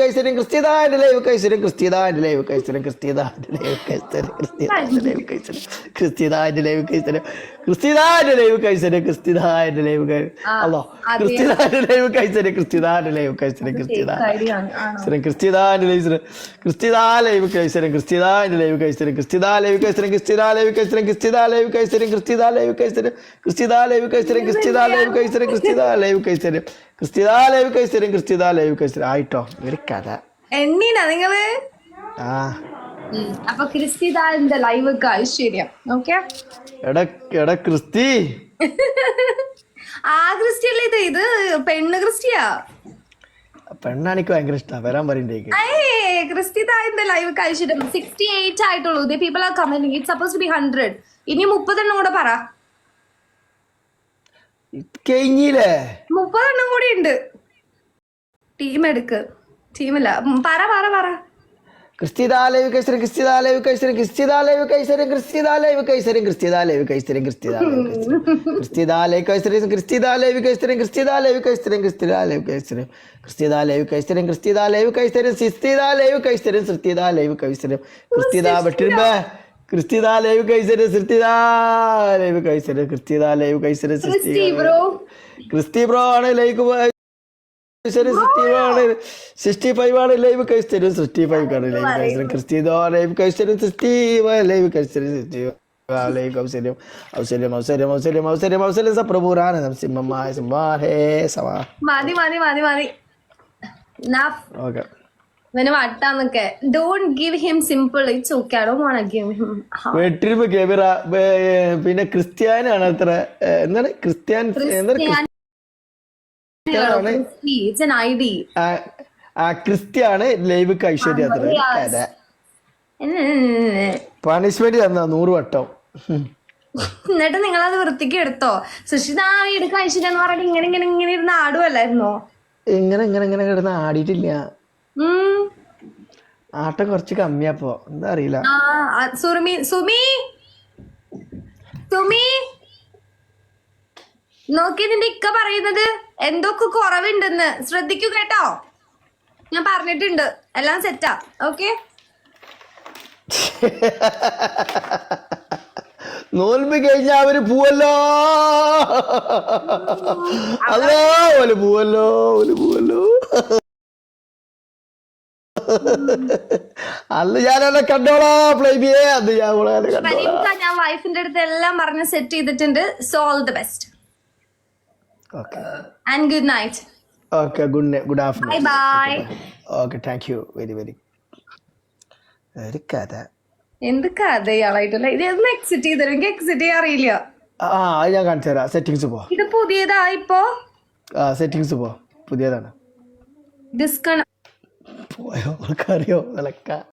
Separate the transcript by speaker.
Speaker 1: കഴിച്ചരും ക്രിസ്ത്യതാൻ്റെ ലൈവ് കഴിച്ചരും ക്രിസ്ത്യതാൻ്റെ ലൈവ് കഴിച്ചരും ക്രിസ്ത്യതാൻ്റെ ലൈവ് കഴിച്ചരും ക്രിസ്ത്യതാൻ്റെ ലൈവ് കഴിച്ചരും ക്രിസ്ത്യതാൻ്റെ ലൈവ് കഴിച്ചരും ക്രിസ്ത്യതാൻ്റെ ലൈവ് കഴിച്ചരും ക്രിസ്ത്യതാൻ്റെ ലൈവ് അല്ലോ ക്രിസ്ത്യതാൻ്റെ ലൈവ് കഴിച്ചരും ക്രിസ്ത്യതാൻ്റെ ലൈവ് കഴിച്ചരും ക്രിസ്ത്യതാൻ ക്രിസ്ത്യതാൻ്റെ ലൈവ് ക്രിസ്ത്യതാ ലൈവ് കഴിച്ചരും ക്രിസ്ത്യതാൻ്റെ ലൈവ് കഴിച്ചരും ക്രിസ്ത്യതാ ലൈവ് കഴിച്ചരും ക്രിസ്ത്യതാ ലൈവ് കഴിച്ചരും ക്രിസ്ത്യതാ ലൈവ് കഴിച്ചരും ക്രിസ്ത്യതാ ലൈവ് കഴിച്ചരും ക്രിസ്ത്യതാ ലൈവ് കഴിച്ചരും ക്രിസ്ത്യതാ ലൈവ് കഴിച്ചരും ക്രിസ്ത്യതാ ലൈവ് കഴിച്ചരും ക്രിസ്ത്യതാ ലൈവ് കഴിച്ചരും ക്രിസ്ത്യതാ ലൈവ് കഴിച്ചരും ആയിട്ടോ ഒരു കഥ
Speaker 2: എണ്ണീനാ നിങ്ങള്
Speaker 1: ആ
Speaker 2: അപ്പൊ ക്രിസ്ത്യതാന്റെ ലൈവ് ഐശ്വര്യം ഓക്കെ
Speaker 1: എടാ ക്രിസ്തി
Speaker 2: ആ ക്രിസ്ത്യല്ലേ ഇത് പെണ്ണ് ക്രിസ്റ്റിയാ
Speaker 1: പെണ്ണാണിക്ക് ഭയങ്കര ഇഷ്ടമാണ് വരാൻ പറയണ്ടേക്ക്
Speaker 2: ക്രിസ്ത്യതാന്റെ ലൈവ് ഐശ്വര്യം 68 ആയിട്ടുള്ളൂ people are commenting it suppose to be 100 ഇനി 30 എണ്ണം കൂടെ പറ
Speaker 1: കഴിഞ്ഞില്ലേ
Speaker 2: 30 എണ്ണം കൂടി ഉണ്ട് ടീം എടുക്ക് ടീമല്ല പറ പറ പറ
Speaker 1: ക്രിസ്ത്യതാ ലൈവ് കഴിച്ചരും ക്രിസ്ത്യതാ ലൈവ് കഴിച്ചരും ക്രിസ്ത്യതാ ലൈവ് കഴിച്ചരും ക്രിസ്ത്യതാ ലൈവ് കഴിച്ചരും ക്രിസ്ത്യതാ ലൈവ് കഴിച്ചരും ക്രിസ്ത്യതാ ലൈവ് കഴിച്ചരും ക്രിസ്ത്യതാ ലൈവ് കഴിച്ചരും ക്രിസ്ത്യതാ ലൈവ് കഴിച്ചരും ക്രിസ്ത്യതാ ലൈവ് കഴിച്ചരും ക്രിസ്ത്യതാ ലൈവ് കഴിച്ചരും ക്രിസ്ത്യതാ ലൈവ് കഴിച്ചരും ക്രിസ്ത്യതാ ലൈവ് കഴിച്ചരും ക്രിസ്ത്യതാ ലൈവ് കഴിച്ചരും ക്രിസ്ത്യതാ വെട്ടിരുമ്പേ ക്രിസ്ത്യതാ ലൈവ് കഴിച്ചരും ക്രിസ്ത്യതാ ലൈവ് കഴിച്ചരും ക്രിസ്ത്യതാ ലൈവ് കഴിച്ചരും ക്രിസ്തി ബ്രോ ആണ് ലൈക്ക് 65 ആണ് ലൈവ് കഴിച്ചരും 65 ആണ് ലൈവ് കഴിച്ചരും ക്രിസ്ത്യതാ ലൈവ് കഴിച്ചരും 65 ലൈവ് കഴിച്ചരും 65 ലൈവ് കഴിച്ചരും ഔസര്യം ഔസര്യം ഔസര്യം ഔസര്യം ഔസര്യം സപ്രഭുരാന സിംഹമായ സിംഹാഹേ സമാ
Speaker 2: മതി മതി മതി മതി
Speaker 1: ഓക്കെ
Speaker 2: ഇവന് വട്ടാന്നൊക്കെ don't give him simple it's okay I don't want to give him
Speaker 1: വെട്ടിരിപ്പ് കേബിറ പിന്നെ ക്രിസ്ത്യാനാണ് അത്ര എന്താണ് ക്രിസ്ത്യാൻ എന്താണ്
Speaker 2: it's an ID
Speaker 1: ക്രിസ്ത്യാണ് ലൈവ് ഐശ്വര്യ അത്ര പണിഷ്മെന്റ് തന്ന 100 വട്ടം
Speaker 2: എന്നിട്ട് നിങ്ങളത് വൃത്തിക്ക് എടുത്തോ സുഷിത എടുക്ക ഐശ്വര്യ എന്ന് പറഞ്ഞിട്ട് ഇങ്ങനെ ഇങ്ങനെ ഇങ്ങനെ ഇരുന്ന് ആടുവല്ലായിരുന്നോ
Speaker 1: ഇങ്ങനെ ഇങ്ങനെ ഇങ്ങനെ കിടന്ന് ആടിയിട്ടില്ല ആട്ടം കുറച്ച് കമ്മിയാപ്പോ എന്താ അറിയില്ല
Speaker 2: സുമി സുമി സുമി നോക്കി നിന്റെ ഇക്ക പറയുന്നത് എന്തൊക്കെ കുറവുണ്ടെന്ന് ശ്രദ്ധിക്കൂ കേട്ടോ ഞാൻ പറഞ്ഞിട്ടുണ്ട് എല്ലാം സെറ്റാ ഓക്കെ
Speaker 1: നോൽമ്പ് കഴിഞ്ഞ അവര് പോവല്ലോ അല്ലോ ഓല് പോവല്ലോ ഓല് പോവല്ലോ അന്ന് ഞാനവിടെ കണ്ടോളാ പ്ലേബിയെ അന്ന്
Speaker 2: ഞാൻ വൈഫിന്റെ അടുത്ത് എല്ലാം പറഞ്ഞ് സെറ്റ് ചെയ്തിട്ടുണ്ട് so all the best
Speaker 1: Okay.
Speaker 2: And good night.
Speaker 1: Okay, good afternoon.
Speaker 2: Bye bye.
Speaker 1: Okay, thank you very very. ഒരു കഥ
Speaker 2: എന്ത് കഥ ഇയാളായിട്ടല്ലേ ഇത് ഒന്ന് എക്സിറ്റ് ചെയ്തരും എനിക്ക് എക്സിറ്റ് ചെയ്യാൻ അറിയില്ല
Speaker 1: അത് ഞാൻ കാണിച്ചു തരാം സെറ്റിങ്സ് പോ
Speaker 2: ഇത് പുതിയതാ ഇപ്പോ
Speaker 1: സെറ്റിങ്സ് പോ പുതിയതാണ്
Speaker 2: ഡിസ്കണ
Speaker 1: പോയോ അറിയോ നിലക്ക